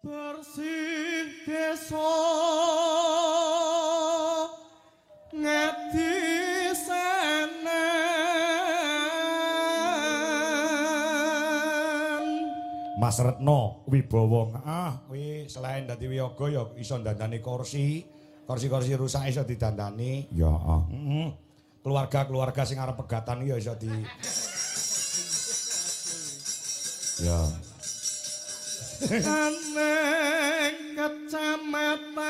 bersih desa ngedi senen Mas Retno Wibowo kuwi selain dadi wiyaga ya iso dandani kursi rusak iso didandani ya keluarga-keluarga sing arep pegatan ya iso di ya aneng kecamatan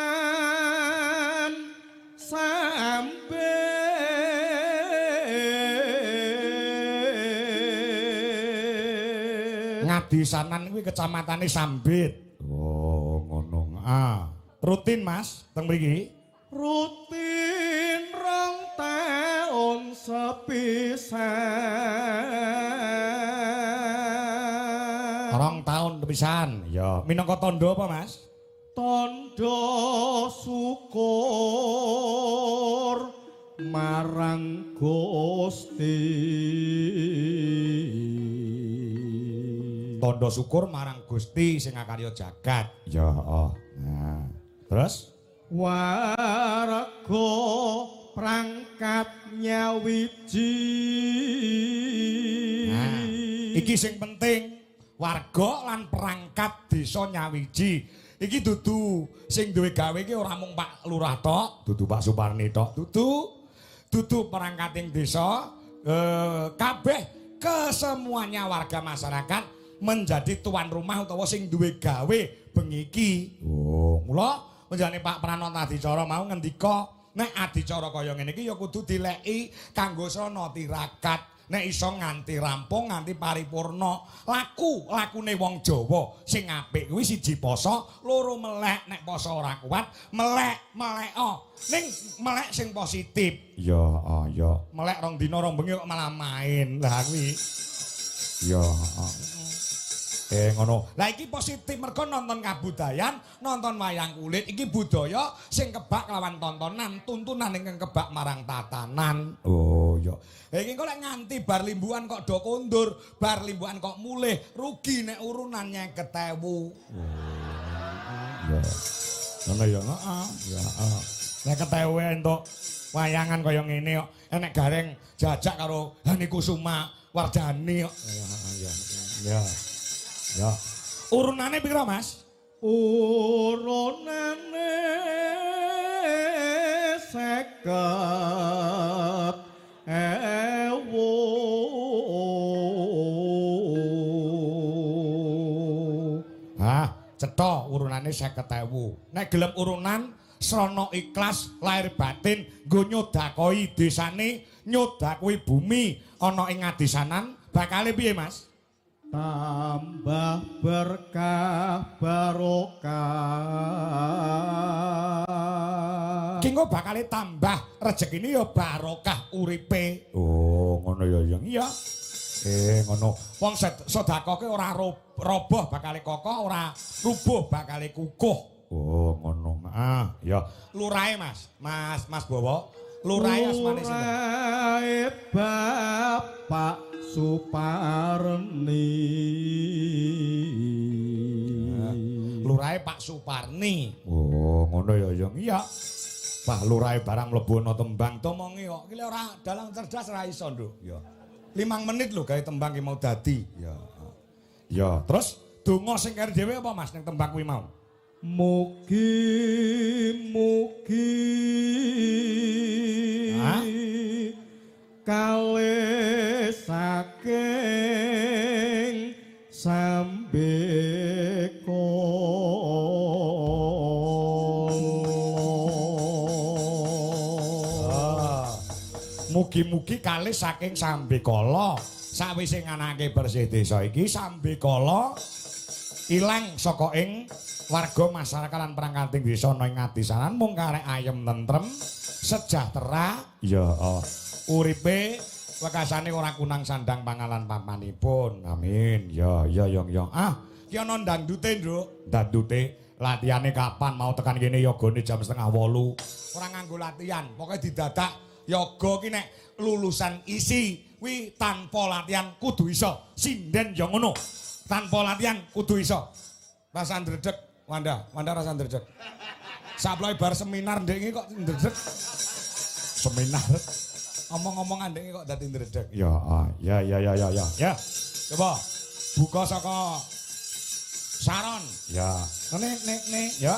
Sambe Ngadisanan kuwi kecamatane Sambit. Oh, ngono. Rutin Mas teng mriki? Rutin rong taun sepisan. Rong taun pisan. Ya, minangka tandha apa, Mas? Tandha syukur marang Gusti. Tandha syukur marang Gusti sing ngakarya jagat. Ya, Nah, terus warga prangkat nyawiji. Nah, iki sing penting. Warga lan perangkat desa nyawiji. Iki dudu sing duwe gawe iki ora mung Pak Lurah tok, dudu Pak Suparni tok, dudu perangkating desa, kabeh kesemuanya warga masyarakat menjadi tuan rumah utawa sing duwe gawe bengi iki. Oh, mula menjane Pak Pranata Adicara mau ngendika, nek adicara kaya ngene iki ya kudu dileki kanggo srana tirakat. Nek iso nganti rampung nganti paripurna lakune wong Jawa sing apik kuwi siji poso loro melek nek poso ora kuat melek ning melek sing positif ya ya melek rong dina rong bengi kok malah main lah kuwi ya ngono lah iki positif mergo nonton kabudayan nonton wayang kulit iki budaya sing kebak lawan tontonan tuntunan ingkang kebak marang tatanan oh ya iki kok lek nganti bar limbuhan kok do kondur bar limbuhan kok mulih rugi nek urunannya 50.000 ya ngono ya ya nek 50.000 entuk wayangan kaya ngene kok enek gareng jajak karo Hani Kusuma Wardani kok ya ya. Urunane pira, Mas? Urunane 50.000. Cetha urunane 50.000. Nek gelem urunan srana ikhlas lahir batin nggo nyodakoi desane, nyodakoi bumi ana ing Ngadisanan, bakale piye, Mas? Tambah berkah barokah. Kengko bakale tambah rezekine ya barokah uripe. Oh, ngono ya, Yang. Iya. Ngono. Wong sedekah ora roboh bakale kokoh, ora rubuh bakale kukuh. Oh, ngono. Ya. Lurahe, Mas. Mas Bowo. Lurahe asmane sinten? Lurahe Bapak Suparni. Lurahe Pak Suparni. Oh, ngono ya, Yang. Iya. Pak Lurahe barang mlebu ana tembang tomongi kok. Iki ora dalang cerdas ora iso, Nduk. Ya. 5 menit lho gawe tembang ki mau dadi. Ya. Ya, terus donga sing kare dhewe apa, Mas, ning tembang kuwi mau? Mugi-mugi kalih saking Sambeka mugi-mugi kalih saking Sambekala sawise nganake bersih desa iki Sambekala ilang saka ing warga masyarakat lan perangkating desa ana ing Ngadisanan mung karek ayem tentrem sejahtera ya uripe wekasane ora kunang sandang pangalan papanipun amin ya Yong ki ana ndandute Nduk ndandute latihane kapan mau tekan kene yogane jam 7:30 ora nganggo latihan pokoke didadak yoga ki nek lulusan isi kuwi tanpa latihan kudu iso sinden ya ngono tanpa latihan kudu iso pas andredeg Wanda rasa ndredeg. Saploe bar seminar ndek iki kok ndredeg. Seminar. Omong-omongan ndek iki kok dadi ndredeg. Ya. Ya. Coba buka saka Saron. Ya. Nek. Ya.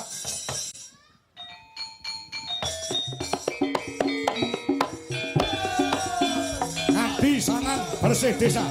Ngadi sangan bersih desa.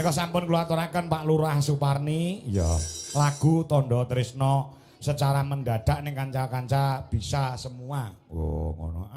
Sampun kula aturaken Pak Lurah Suparni, ya lagu Tondo Tresno secara mendadak ning kanca-kanca bisa semua. Oh, ngono.